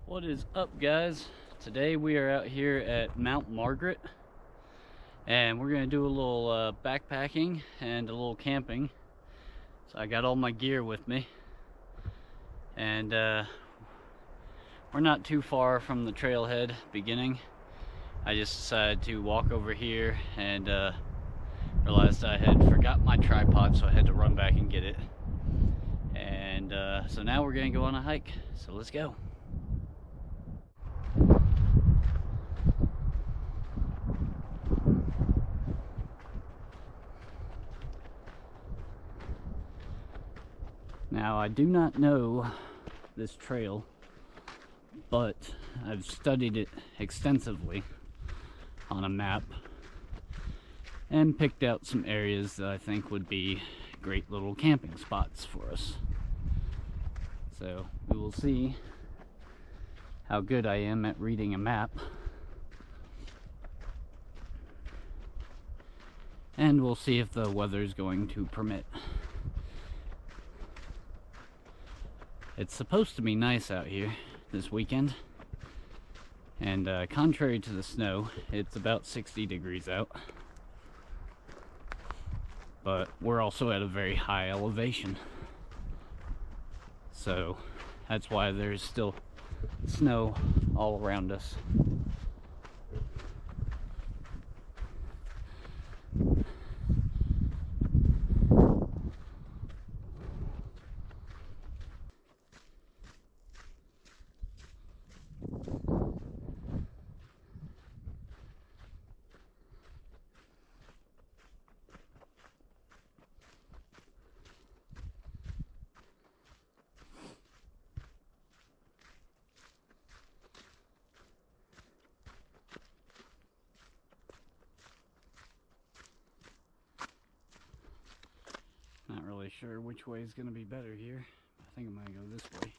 What is up, guys? Today we are out here at Mt Margaret and we're gonna do a little backpacking and a little camping. So I got all my gear with me, and we're not too far from the trailhead beginning. I just decided to walk over here and realized I had forgot my tripod, so I had to run back and get it. And so now we're gonna go on a hike, so let's go. Now, I do not know this trail, but I've studied it extensively on a map and picked out some areas that I think would be great little camping spots for us. So we will see how good I am at reading a map, and we'll see if the weather's going to permit. It's supposed to be nice out here this weekend, and contrary to the snow, it's about 60 degrees out. But we're also at a very high elevation, so that's why there's still snow all around us. Not really sure which way is going to be better here. I think I'm going to go this way.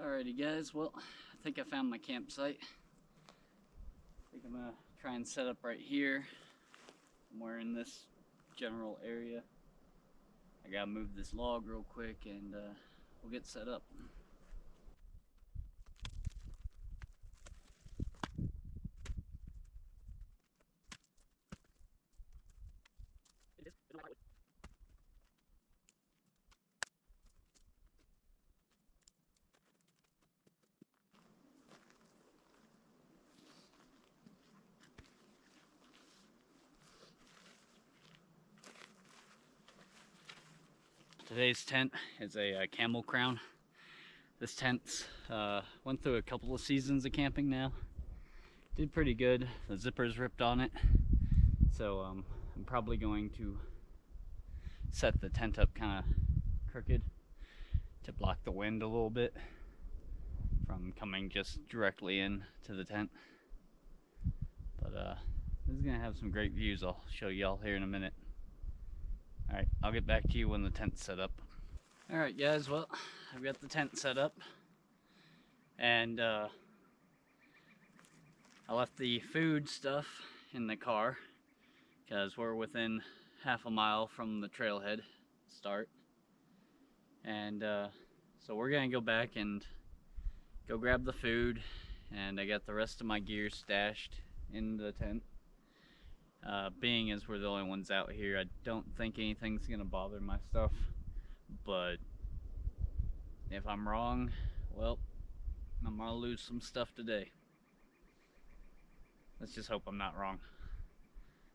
Alrighty, guys, well, I think I found my campsite. I think I'm gonna try and set up right here, somewhere in this general area. I gotta move this log real quick and we'll get set up. Today's tent is a Camel Crown. This tent's went through a couple of seasons of camping now. Did pretty good. The zipper's ripped on it, so I'm probably going to set the tent up kind of crooked to block the wind a little bit from coming just directly in to the tent. But This is gonna have some great views. I'll show y'all here in a minute. Alright, I'll get back to you when the tent's set up. Alright guys, well, I've got the tent set up. And I left the food stuff in the car because we're within half a mile from the trailhead start. And so we're gonna go back and go grab the food, and I got the rest of my gear stashed in the tent. Being as we're the only ones out here, I don't think anything's gonna bother my stuff, but if I'm wrong, well, I'm gonna lose some stuff today. Let's just hope I'm not wrong.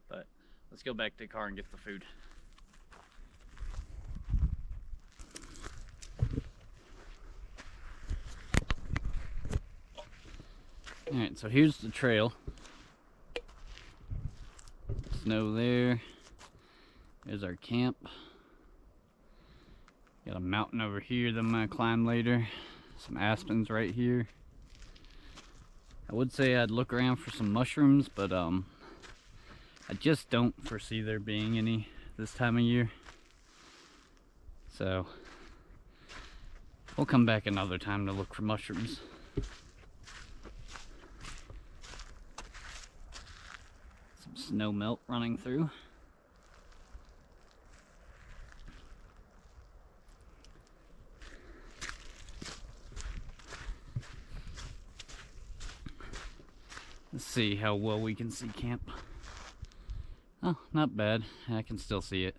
But let's go back to the car and get the food. Alright, so here's the trail. Snow there. There's our camp. Got a mountain over here that I'm gonna climb later. Some aspens right here. I would say I'd look around for some mushrooms, but I just don't foresee there being any this time of year. So we'll come back another time to look for mushrooms. Some snow melt running through. Let's see how well we can see camp. Oh, not bad. I can still see it.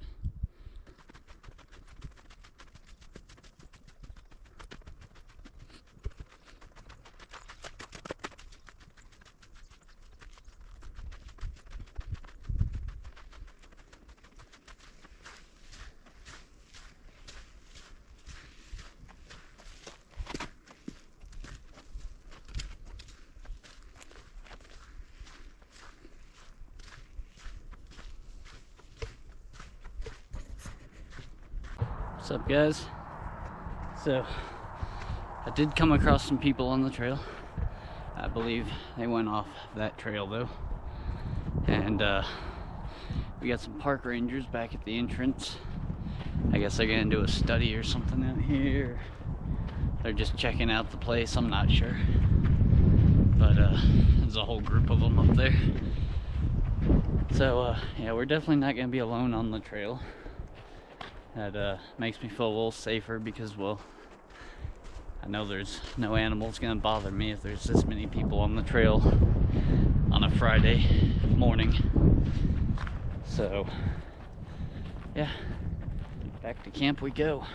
What's up, guys? So I did come across some people on the trail. I believe they went off that trail though, and we got some park rangers back at the entrance. I guess they're gonna do a study or something out here. They're just checking out the place, I'm not sure, but there's a whole group of them up there. So yeah, we're definitely not gonna be alone on the trail. That makes me feel a little safer because, well, I know there's no animals gonna bother me if there's this many people on the trail on a Friday morning. So yeah, back to camp we go.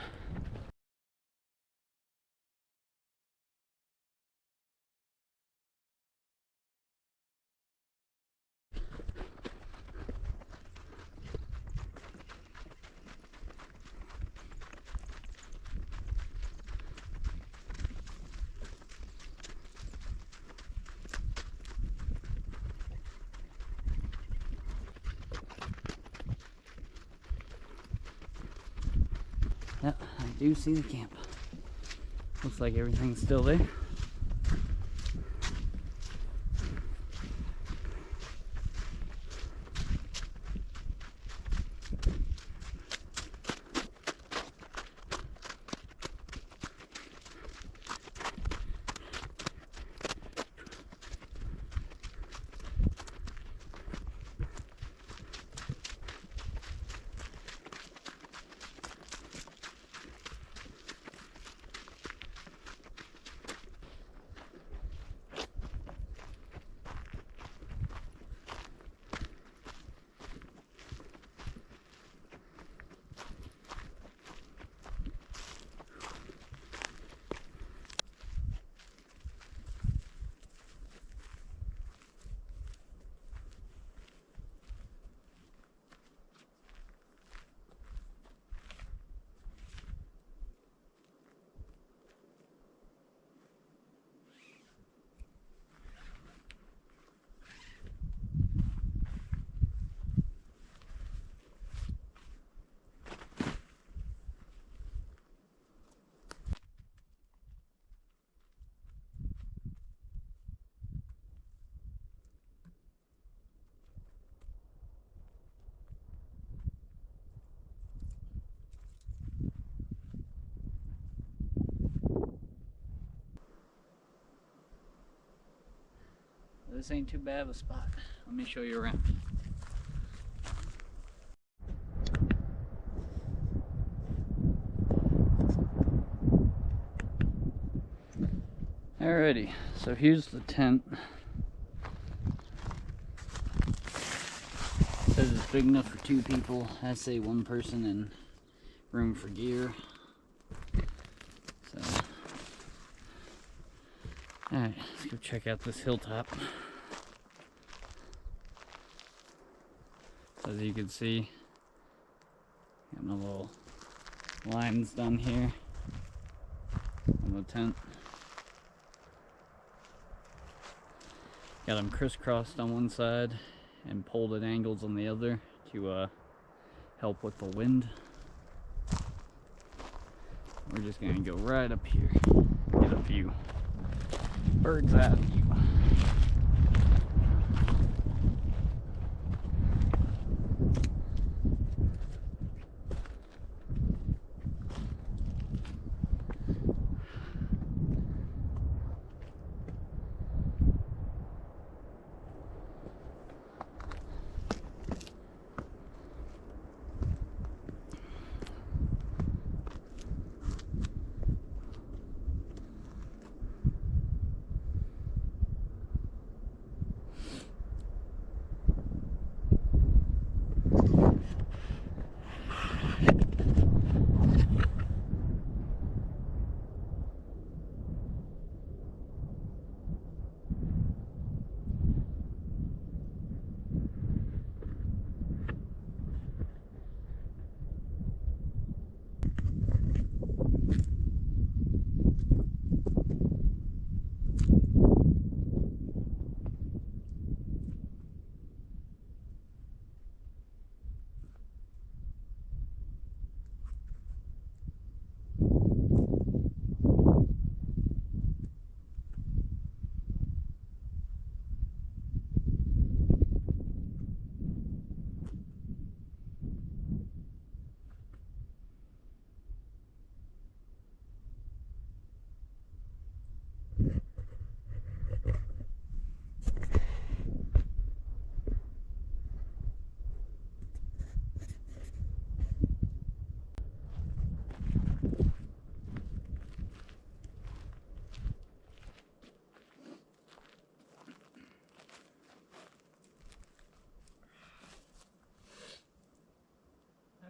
Yep, I do see the camp. Looks like everything's still there. this ain't too bad of a spot. Let me show you around. Alrighty, so here's the tent. It says it's big enough for 2 people. I say 1 person and room for gear. So, alright, let's go check out this hilltop. So as you can see, got my little lines done here on the tent. Got them crisscrossed on one side and pulled at angles on the other to help with the wind. We're just gonna go right up here, get a few bird's eye view.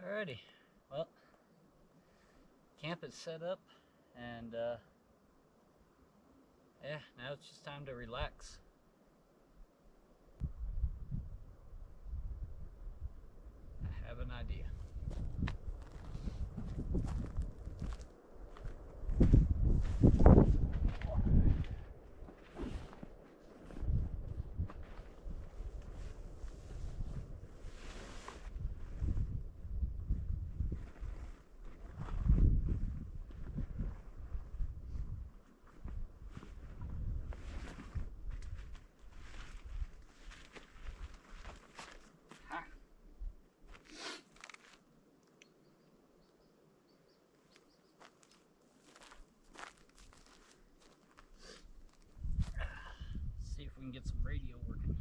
Alrighty, well, camp is set up, and yeah, now it's just time to relax. I have an idea. See if we can get some radio working.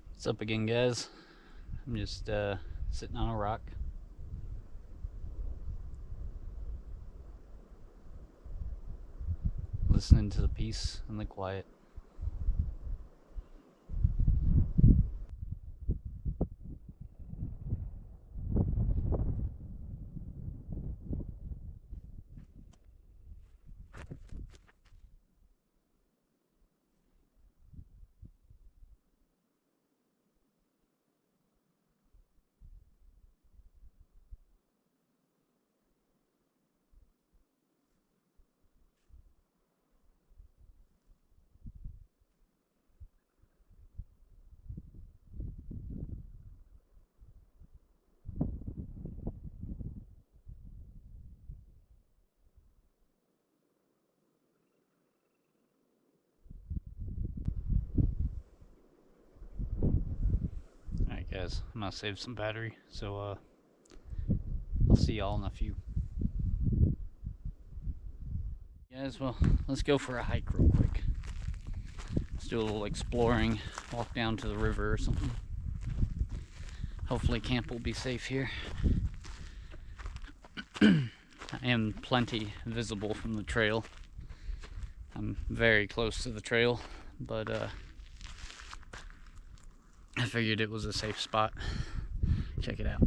What's up again, guys? I'm just sitting on a rock. Listening to the peace and the quiet. Alright guys, I'm gonna save some battery, so I'll see y'all in a few. Guys, well, let's go for a hike real quick. Let's do a little exploring, walk down to the river or something. Hopefully camp will be safe here. I am plenty visible from the trail. I'm very close to the trail, but I figured it was a safe spot. Check it out.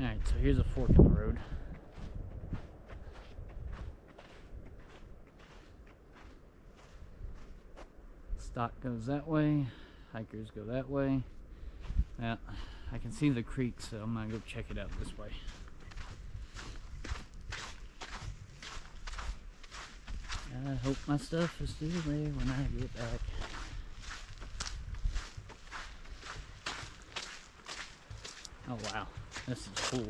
Alright, so here's a fork in the road. Stock goes that way, hikers go that way. Yeah, I can see the creek, so I'm gonna go check it out this way. I hope my stuff is still there when I get back. Oh wow, this is cool.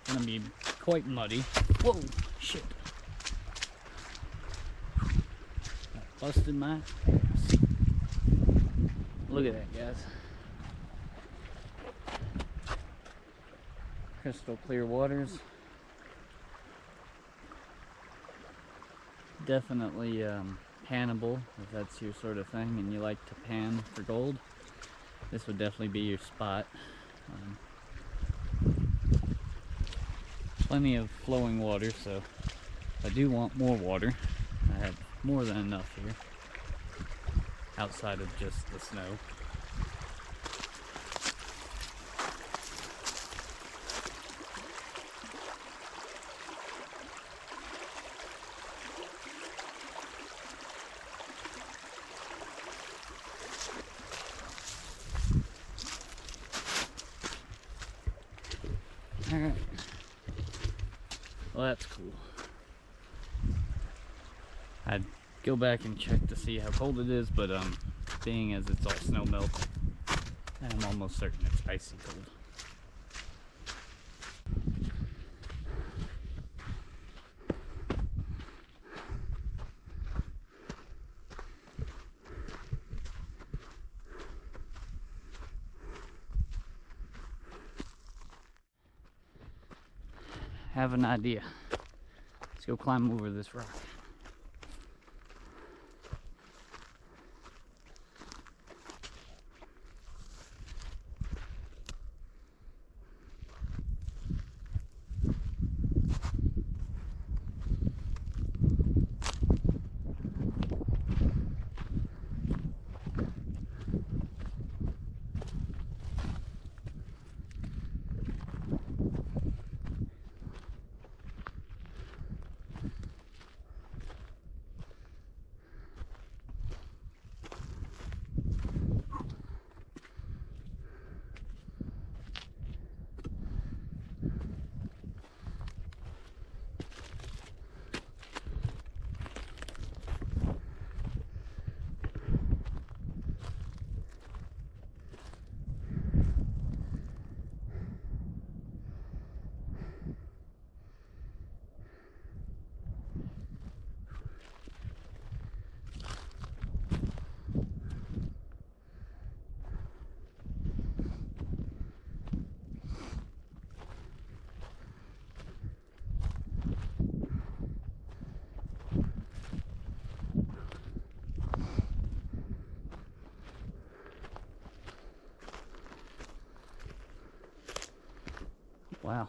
Gonna be quite muddy. Whoa, shit. That busted my ass. Look at that, guys. Crystal clear waters. Definitely pannable if that's your sort of thing and you like to pan for gold. This would definitely be your spot. Plenty of flowing water, so if I do want more water, I have more than enough here, outside of just the snow. Alright. Well, that's cool. I'd go back and check to see how cold it is, but being as it's all snow melt, I'm almost certain it's icy cold. Have an idea. Let's go climb over this rock. Wow.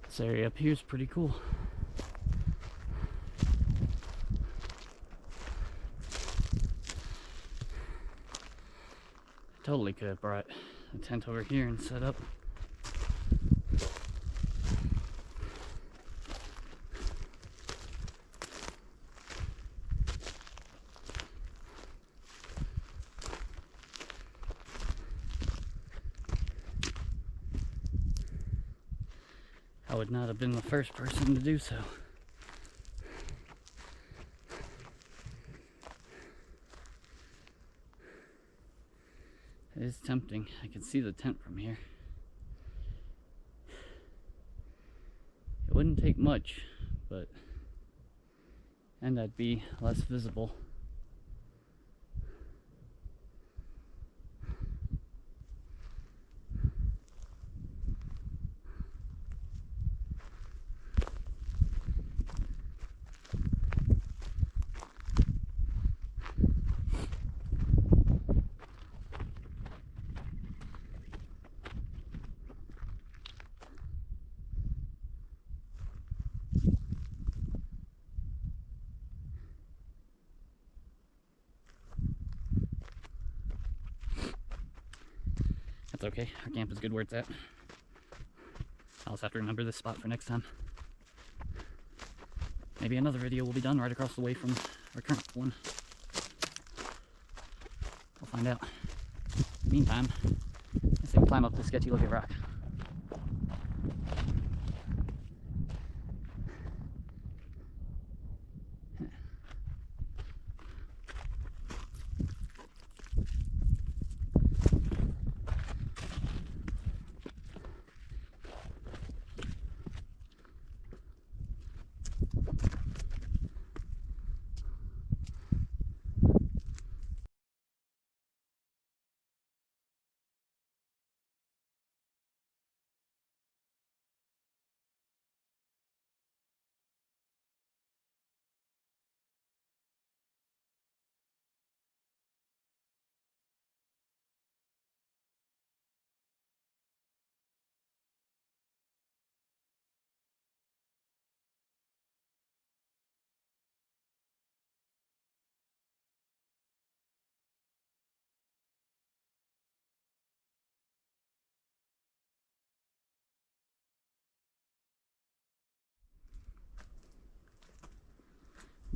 This area up here is pretty cool. Totally could have brought a tent over here and set up. I would not have been the first person to do so. It is tempting. I can see the tent from here. It wouldn't take much, and I'd be less visible. That's okay. Our camp is good where it's at. I'll just have to remember this spot for next time. Maybe another video will be done right across the way from our current one. We'll find out. Meantime, let's say we climb up this sketchy looking rock.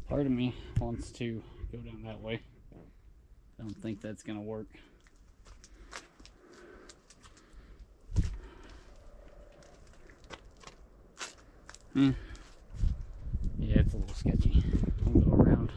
Part of me wants to go down that way. I don't think that's gonna work. Yeah, it's a little sketchy. I'll go around.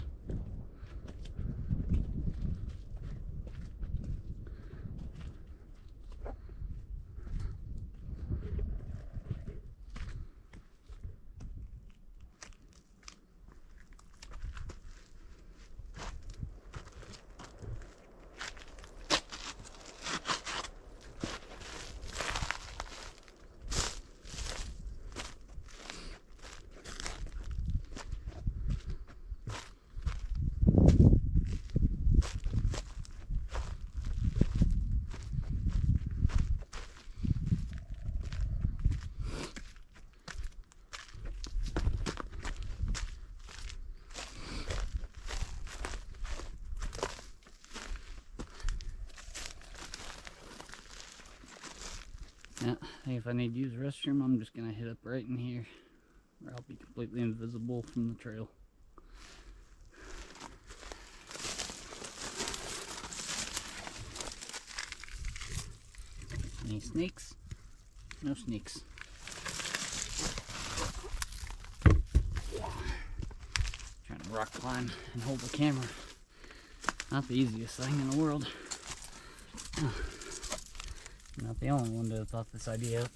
Yeah, I think if I need to use the restroom, I'm just gonna hit up right in here, where I'll be completely invisible from the trail. Any snakes? No snakes. Trying to rock climb and hold the camera. Not the easiest thing in the world. I'm not the only one to have thought this idea up.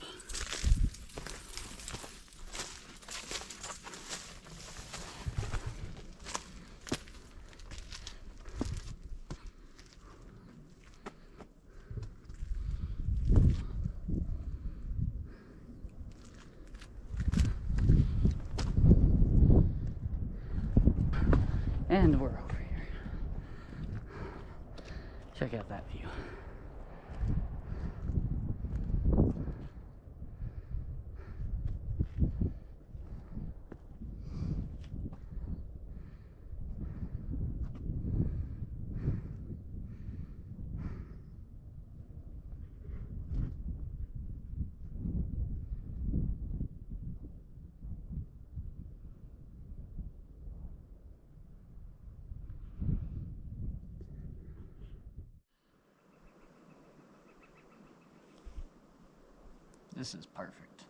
And we're over here. Check out that view. This is perfect.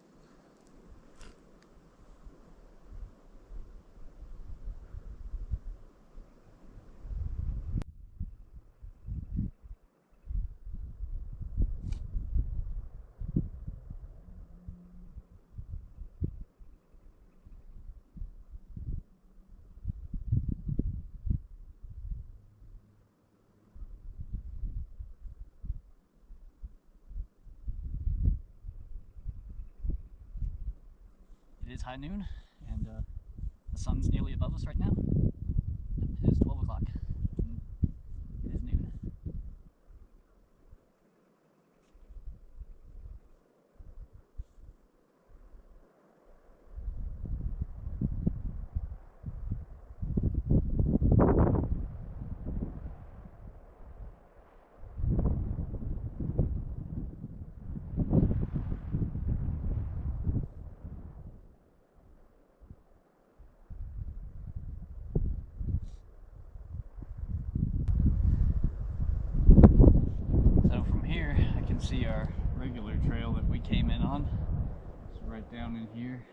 It is high noon, and the sun's nearly above us right now. It is 12 o'clock. It is noon. So from here, I can see our regular trail that we came in on. It's right down in here.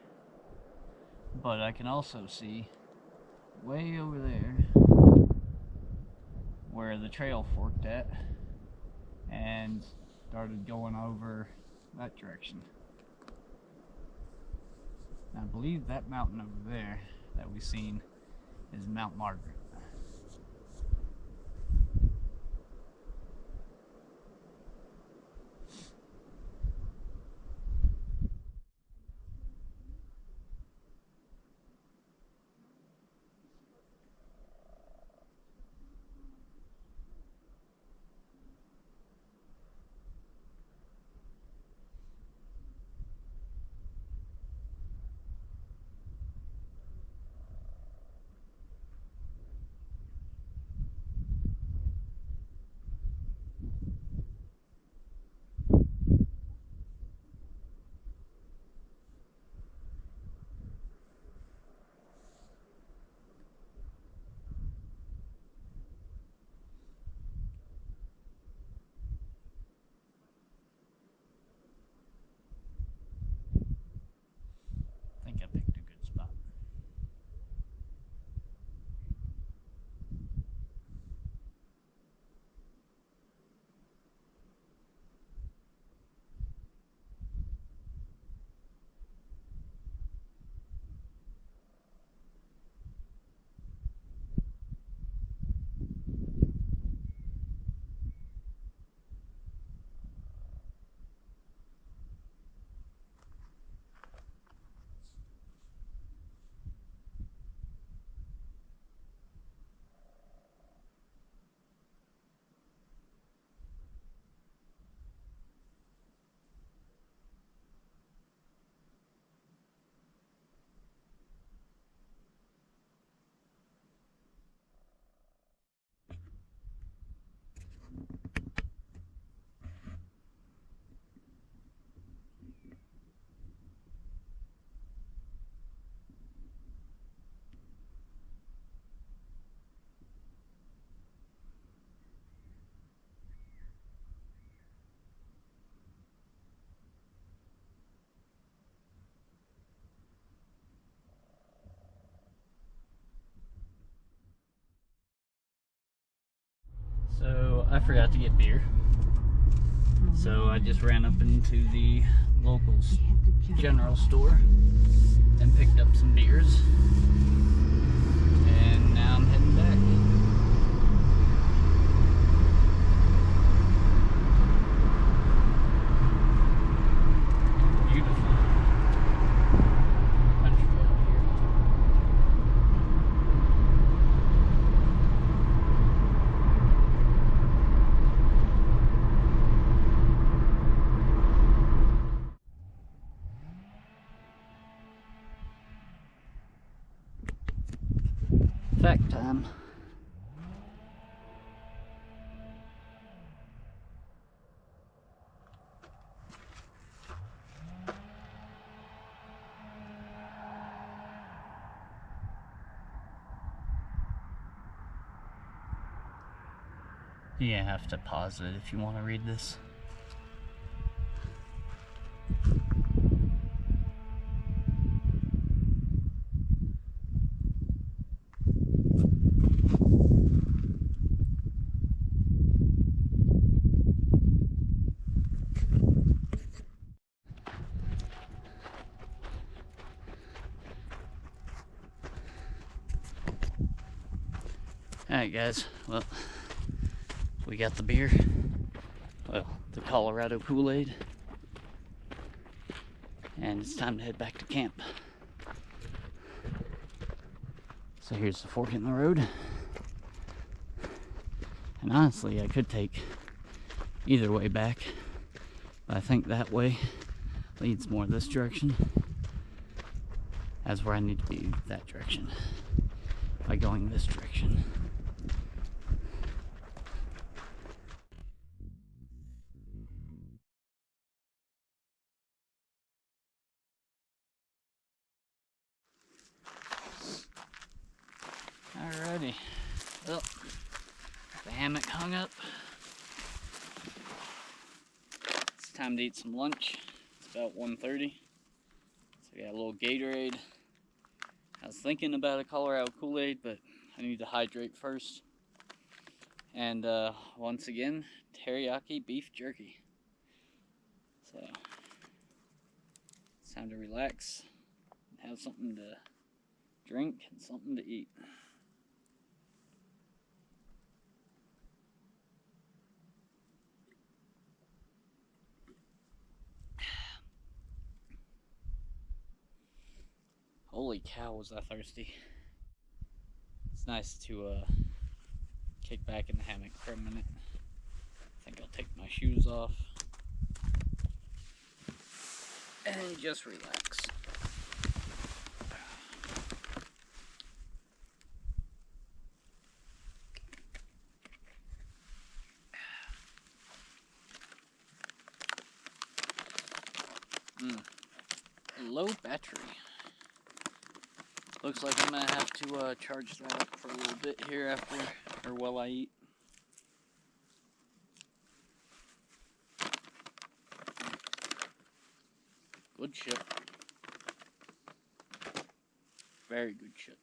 But I can also see way over there where the trail forked at and started going over that direction. Now, I believe that mountain over there that we've seen is Mt Margaret. I forgot to get beer. So I just ran up into the local general store and picked up some beers. And now I'm heading back. Fact time. You have to pause it if you want to read this. Alright guys, well, we got the beer, well, the Colorado Kool-Aid, and it's time to head back to camp. So here's the fork in the road, and honestly I could take either way back, but I think that way leads more this direction, as where I need to be that direction, by going this direction. Alrighty, well, the hammock hung up. It's time to eat some lunch. It's about 1:30. So I got a little Gatorade. I was thinking about a Colorado Kool-Aid, but I need to hydrate first. And once again, teriyaki beef jerky. So it's time to relax and have something to drink and something to eat. Holy cow, was I thirsty. It's nice to kick back in the hammock for a minute. I think I'll take my shoes off and just relax. Low battery. Looks like I'm gonna have to charge that up for a little bit here after, or while I eat. Good chip. Very good chip.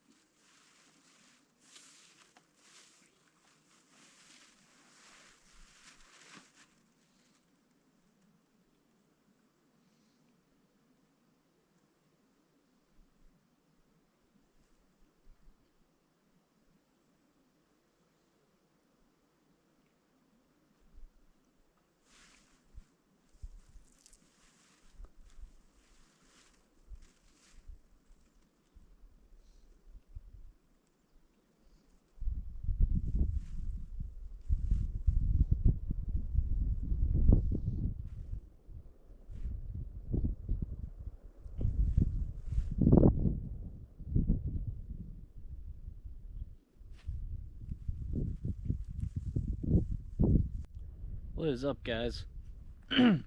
What is up, guys?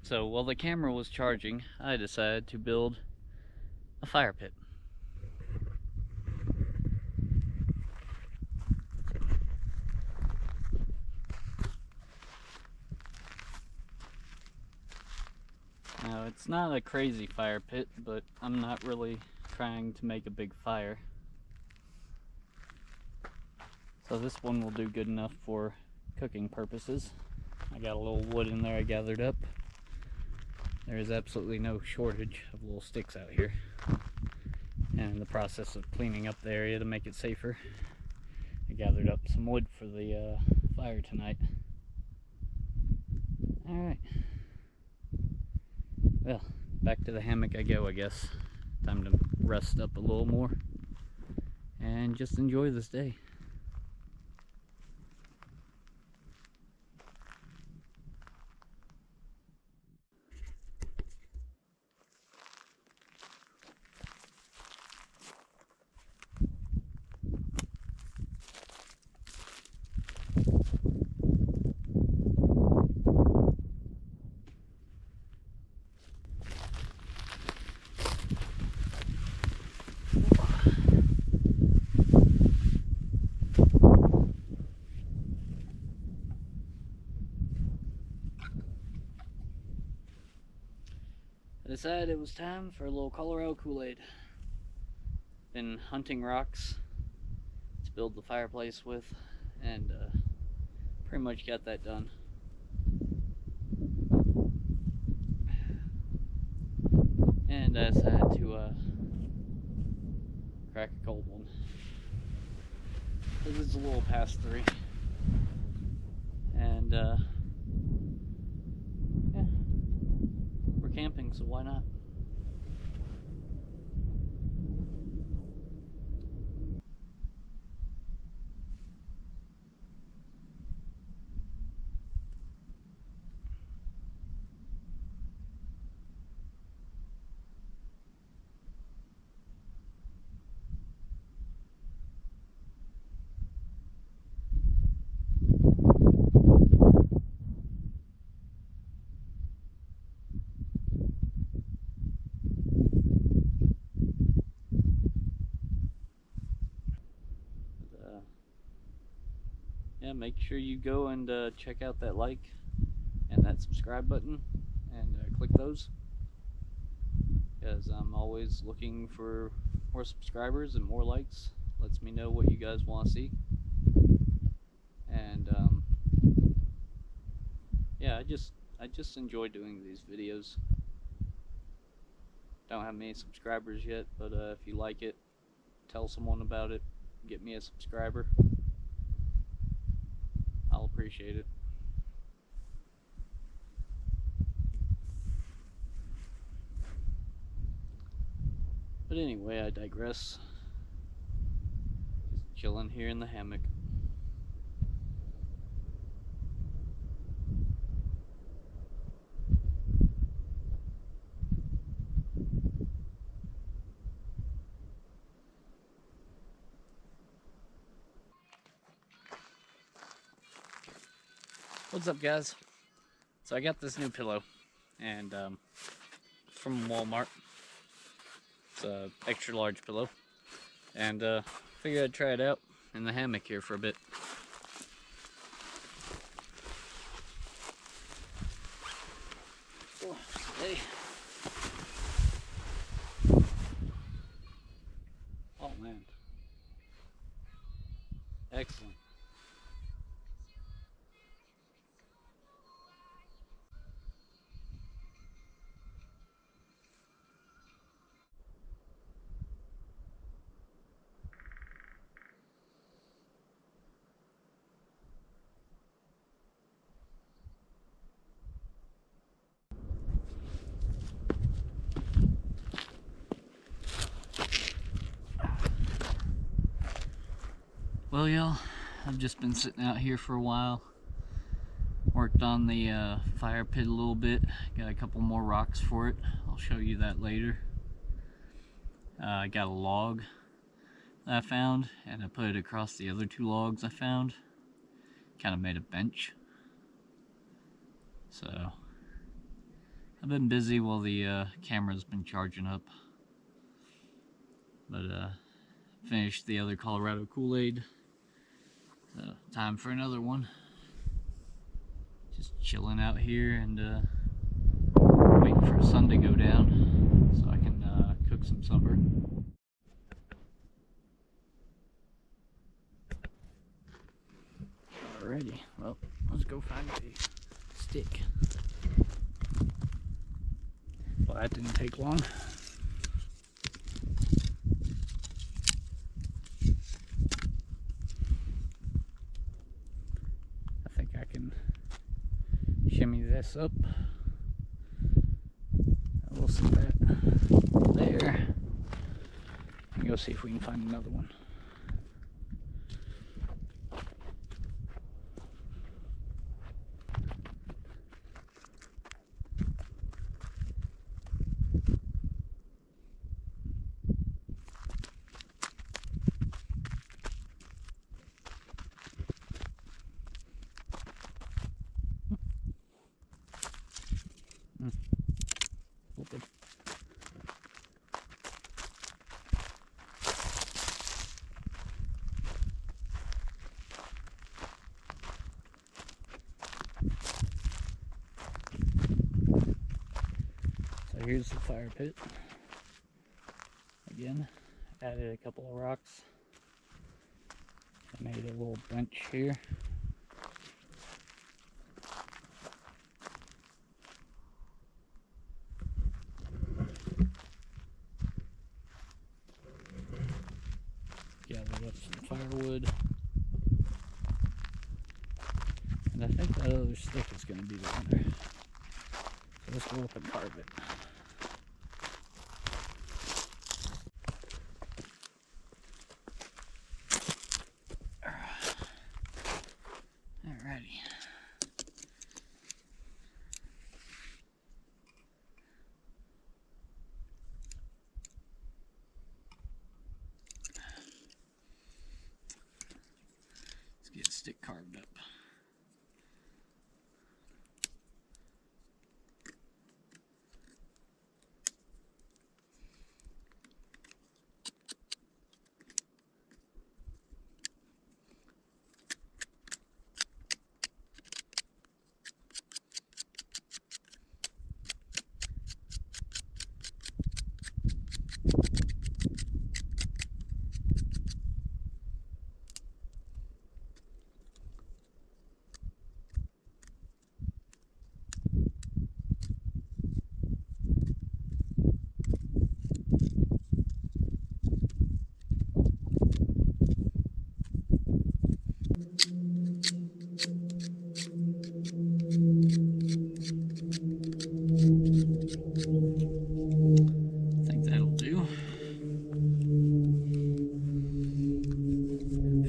So while the camera was charging, I decided to build a fire pit. Now, it's not a crazy fire pit, but I'm not really trying to make a big fire. So this one will do good enough for cooking purposes. I got a little wood in there I gathered up. There is absolutely no shortage of little sticks out here. And in the process of cleaning up the area to make it safer, I gathered up some wood for the fire tonight. Alright. Well, back to the hammock I go, I guess. Time to rest up a little more and just enjoy this day. I decided it was time for a little Colorado Kool-Aid. Been hunting rocks to build the fireplace with, and pretty much got that done. And I decided to crack a cold one. This is a little past 3. And yeah, we're camping, so why not? Yeah, make sure you go and check out that like and that subscribe button and click those, because I'm always looking for more subscribers and more likes. Lets me know what you guys want to see. And yeah, I just enjoy doing these videos. Don't have many subscribers yet, but if you like it, tell someone about it, get me a subscriber. I'll appreciate it. But anyway, I digress. Just chilling here in the hammock. What's up, guys? So I got this new pillow, and it's from Walmart. It's a extra large pillow, and figured I'd try it out in the hammock here for a bit. Oh, hey. Oh man, excellent. Well, y'all, I've just been sitting out here for a while. Worked on the fire pit a little bit. Got a couple more rocks for it. I'll show you that later. I got a log that I found, and I put it across the other 2 logs I found. Kind of made a bench. So I've been busy while the camera's been charging up. But finished the other Colorado Kool-Aid. So time for another one. Just chilling out here and waiting for the sun to go down so I can cook some supper. Alrighty, well, let's go find a stick. Well, that didn't take long. I think I can shimmy this up. We'll set that there and go see if we can find another one. Open. So here's the fire pit. Again, added a couple of rocks. I made a little bench here. Gathered up some firewood. And I think that other stick is going to be the winner. So let's go up and carve it. Alrighty. Let's get a stick carved up.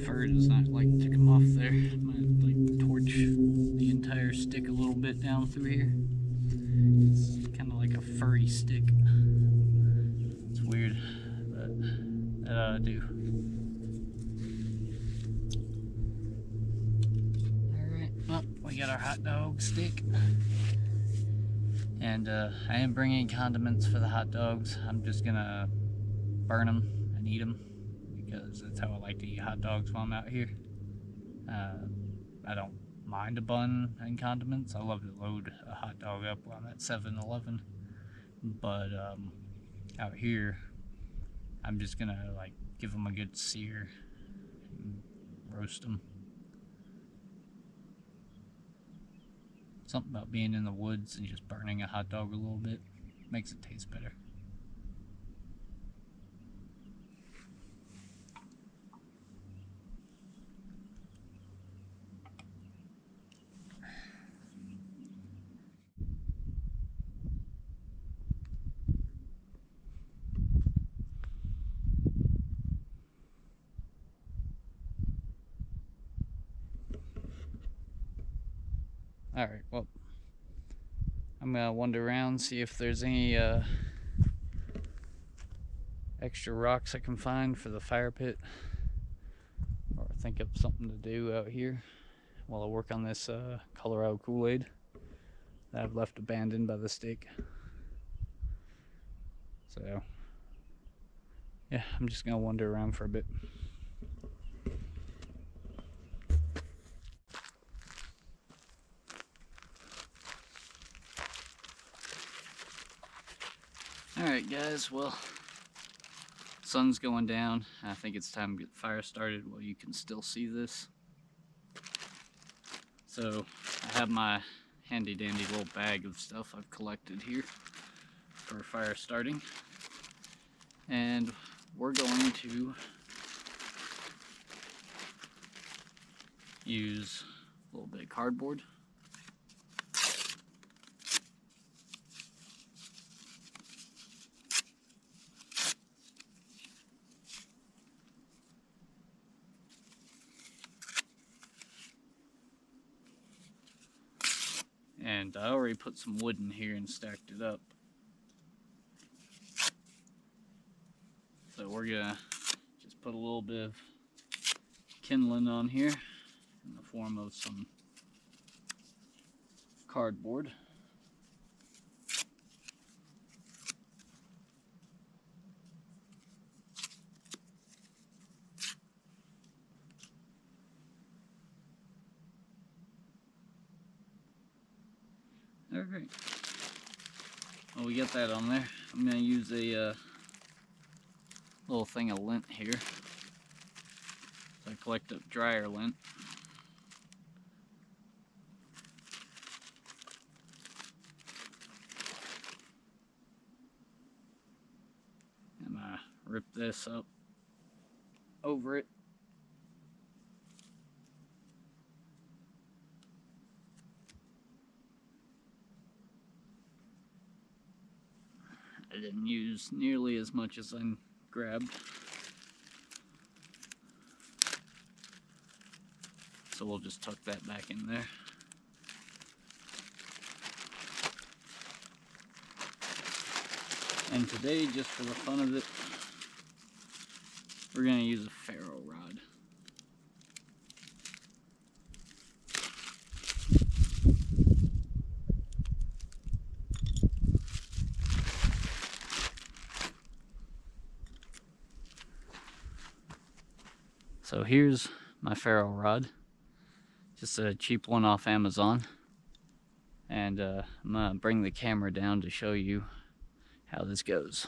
Fur does not like to come off there. I'm gonna like torch the entire stick a little bit down through here. It's kind of like a furry stick. It's weird, but that ought to do. Alright, well, we got our hot dog stick. And I am bringing condiments for the hot dogs. I'm just gonna burn them and eat them, because that's how I like to eat hot dogs while I'm out here. I don't mind a bun and condiments. I love to load a hot dog up while I'm at 7-Eleven. But out here, I'm just gonna like give them a good sear and roast them. Something about being in the woods and just burning a hot dog a little bit makes it taste better. Alright, well, I'm gonna wander around, see if there's any extra rocks I can find for the fire pit, or think of something to do out here while I work on this Colorado Kool-Aid that I've left abandoned by the stick. So, yeah, I'm just gonna wander around for a bit. Alright guys, well, sun's going down. I think it's time to get the fire started while you can still see this. So I have my handy dandy little bag of stuff I've collected here for fire starting, and we're going to use a little bit of cardboard. And I already put some wood in here and stacked it up. So we're gonna just put a little bit of kindling on here in the form of some cardboard. Alright. Well, we got that on there. I'm going to use a little thing of lint here. So I collect up dryer lint. And I rip this up over it. I didn't use nearly as much as I grabbed. So we'll just tuck that back in there. And today, just for the fun of it, we're going to use a ferro rod. So here's my ferro rod, just a cheap one off Amazon, and I'm gonna bring the camera down to show you how this goes.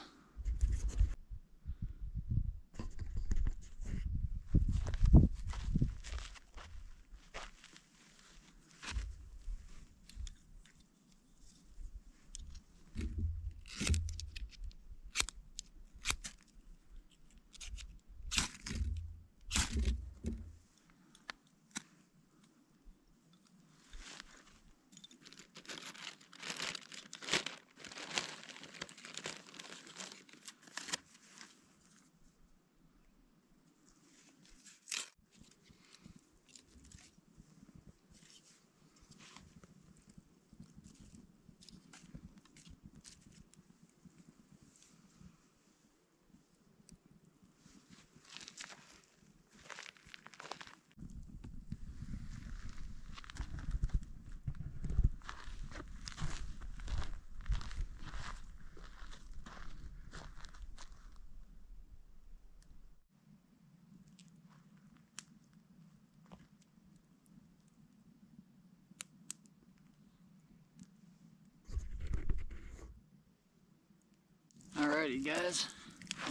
Alrighty guys,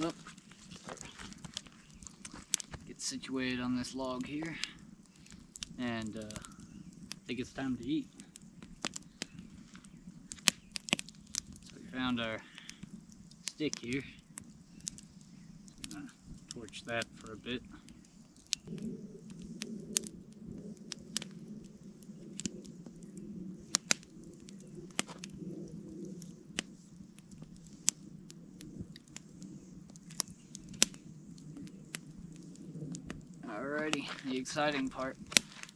well, get situated on this log here, and I think it's time to eat. So we found our stick here. I'm gonna torch that for a bit. Alrighty, the exciting part.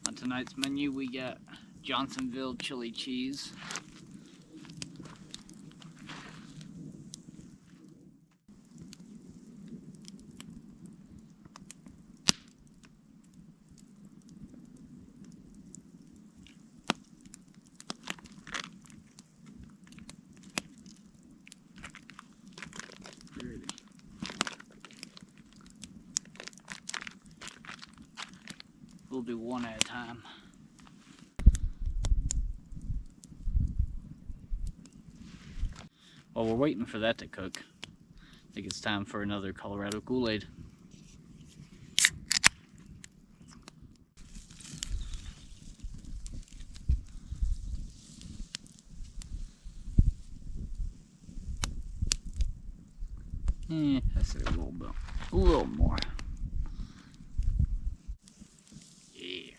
On tonight's menu we got Johnsonville chili cheese. We'll do one at a time. While we're waiting for that to cook, I think it's time for another Colorado Kool-Aid. I say a little bit. A little more. Yeah.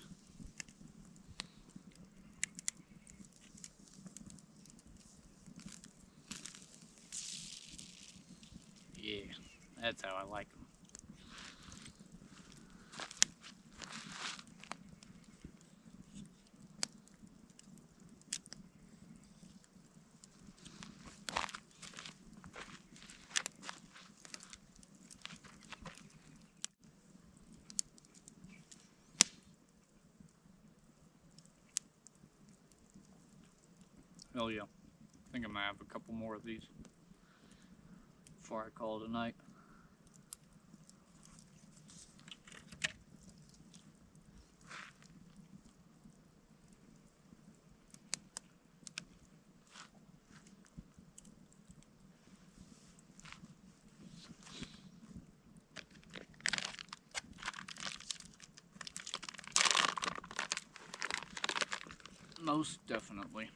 Yeah, that's how I like them. Hell yeah. I think I'm gonna have a couple more of these before I call it a night. Most definitely.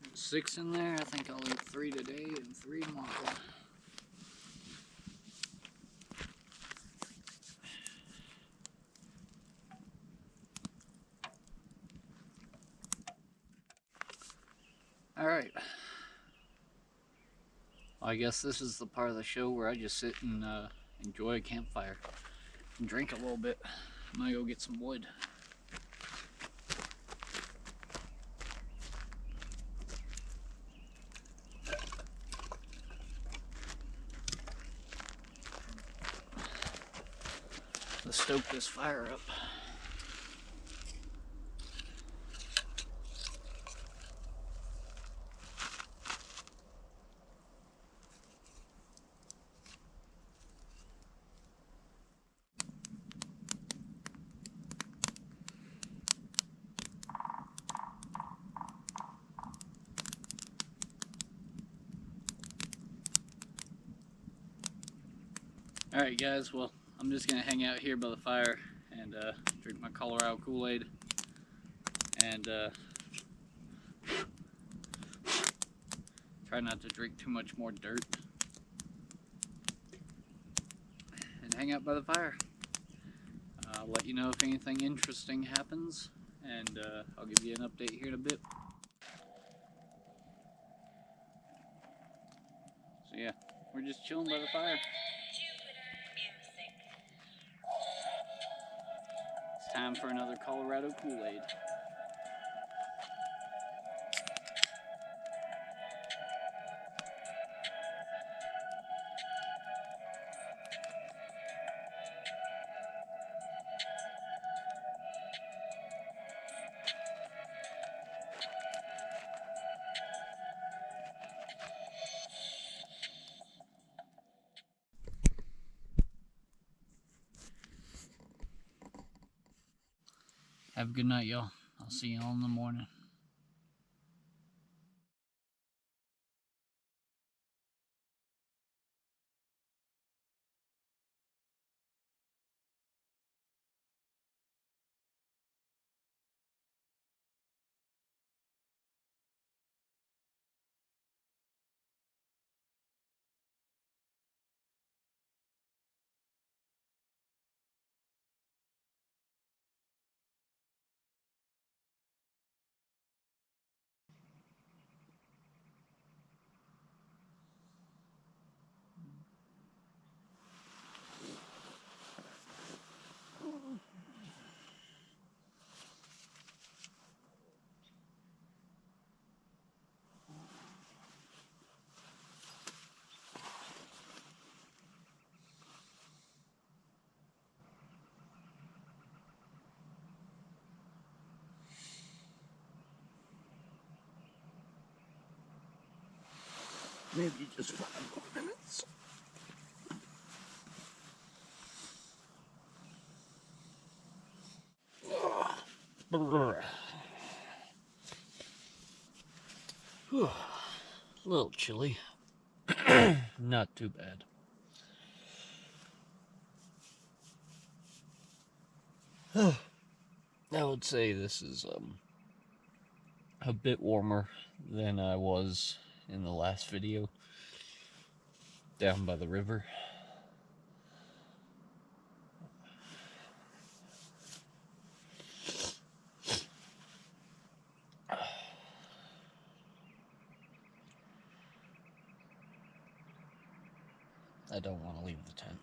There's 6 in there. I think I'll eat 3 today and 3 tomorrow. Alright. Well, I guess this is the part of the show where I just sit and enjoy a campfire and drink a little bit. I'm gonna go get some wood. Let's stoke this fire up. Alright guys, well, I'm just going to hang out here by the fire and drink my Colorado Kool-Aid and try not to drink too much more dirt and hang out by the fire. I'll let you know if anything interesting happens, and I'll give you an update here in a bit. So yeah, we're just chilling by the fire. It's time for another Colorado Kool-Aid. Have a good night, y'all. I'll see y'all in the morning. Maybe just 5 more minutes. A little chilly. Not too bad. I would say this is a bit warmer than I was in the last video down by the river. I don't want to leave the tent.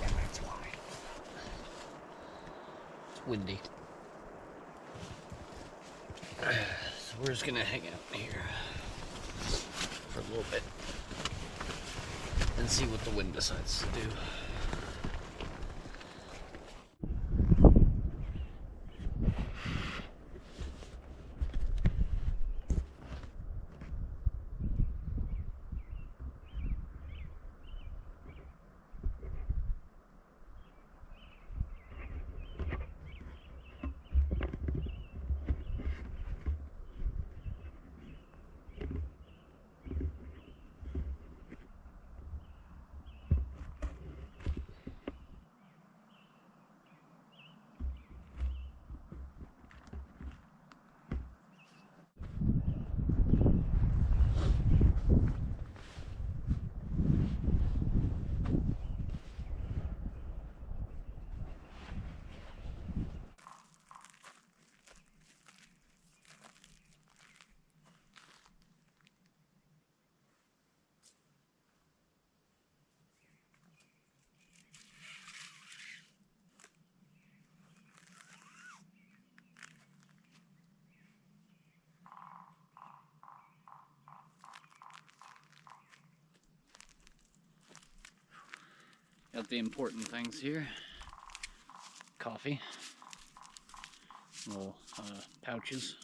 Yeah, that's why. It's windy. So we're just gonna hang out here for a little bit and see what the wind decides to do. Got the important things here. Coffee. Little pouches.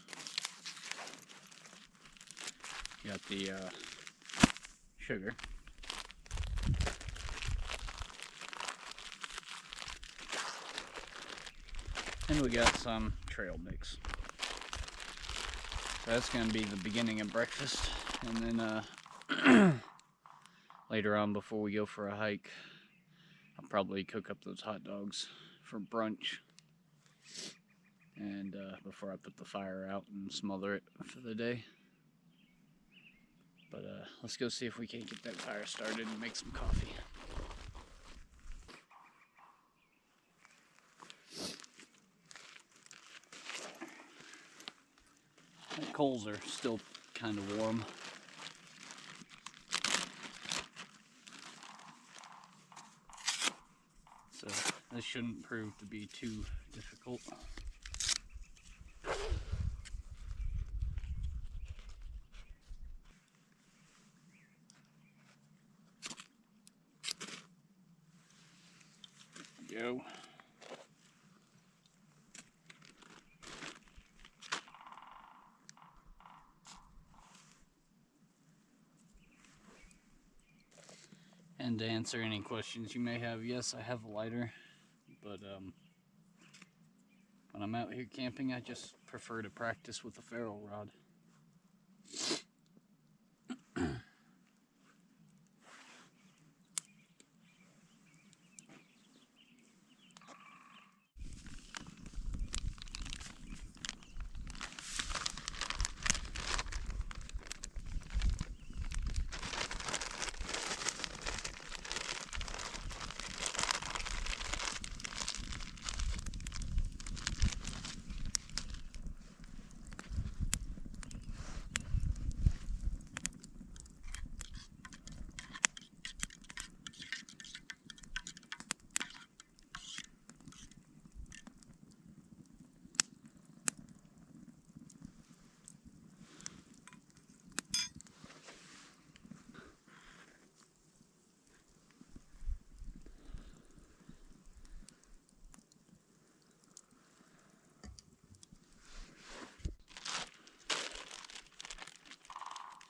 Got the sugar. And we got some trail mix. So that's going to be the beginning of breakfast. And then later on, before we go for a hike, I'll probably cook up those hot dogs for brunch. And before I put the fire out and smother it for the day. But let's go see if we can't get that fire started and make some coffee. The coals are still kind of warm. So this shouldn't prove to be too difficult. Go. And to answer any questions you may have, yes, I have a lighter, but when I'm out here camping, I just prefer to practice with a ferro rod.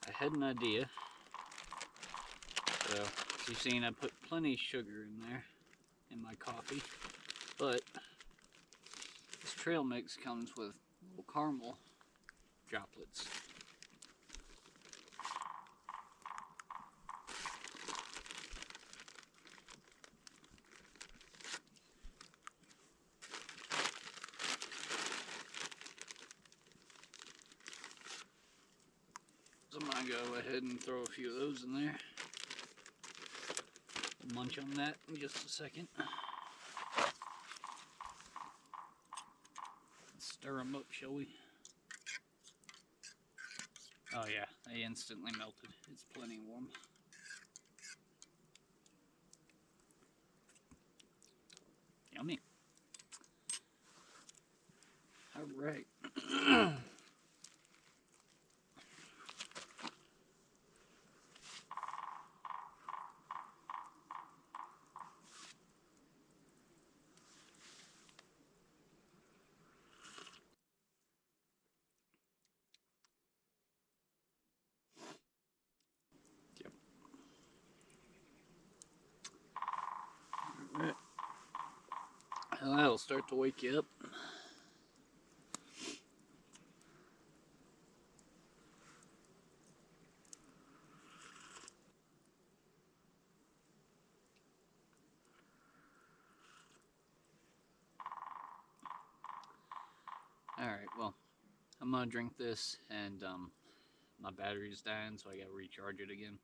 I had an idea. So, as you've seen, I put plenty of sugar in there in my coffee, but this trail mix comes with little caramel droplets. gonna go ahead and throw a few of those in there. We'll munch on that in just a second. Let's stir them up, shall we? Oh yeah, they instantly melted. It's plenty warm. Yummy. All right. Yep. All right. Well, that'll start to wake you up. Alright, well, I'm gonna drink this, and my battery's dying, so I gotta recharge it again.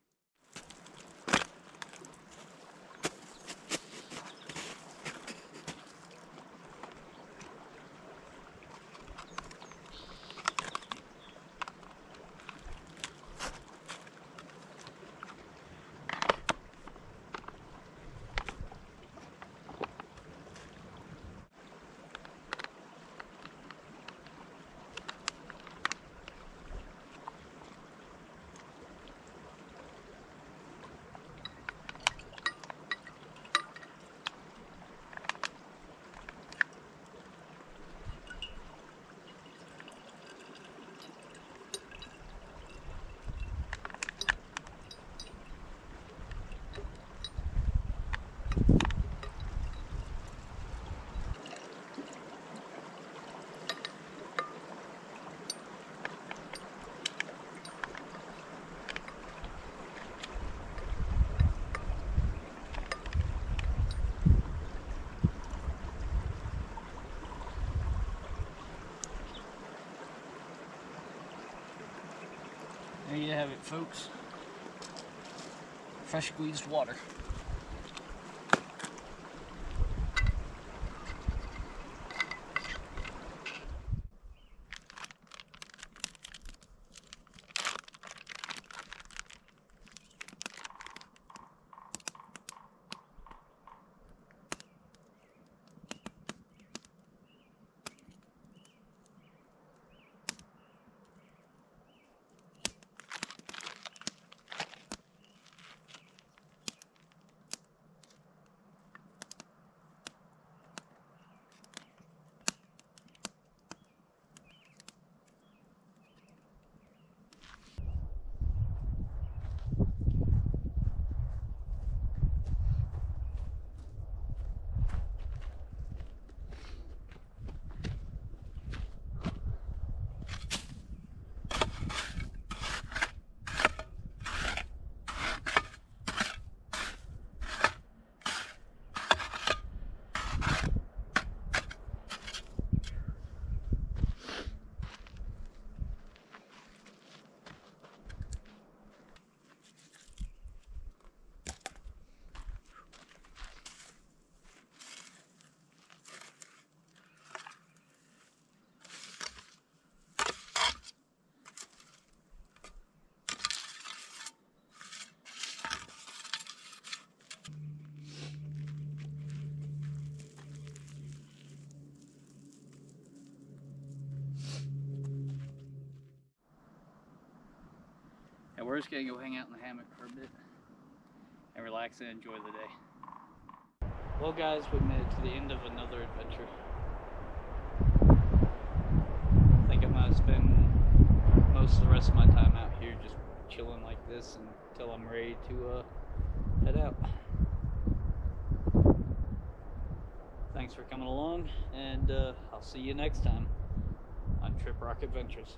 There you have it, folks. Fresh squeezed water. And we're just gonna go hang out in the hammock for a bit and relax and enjoy the day. Well guys, we made it to the end of another adventure. I think I'm gonna spend most of the rest of my time out here just chilling like this until I'm ready to head out. Thanks for coming along, and I'll see you next time on Trip Rock Adventures.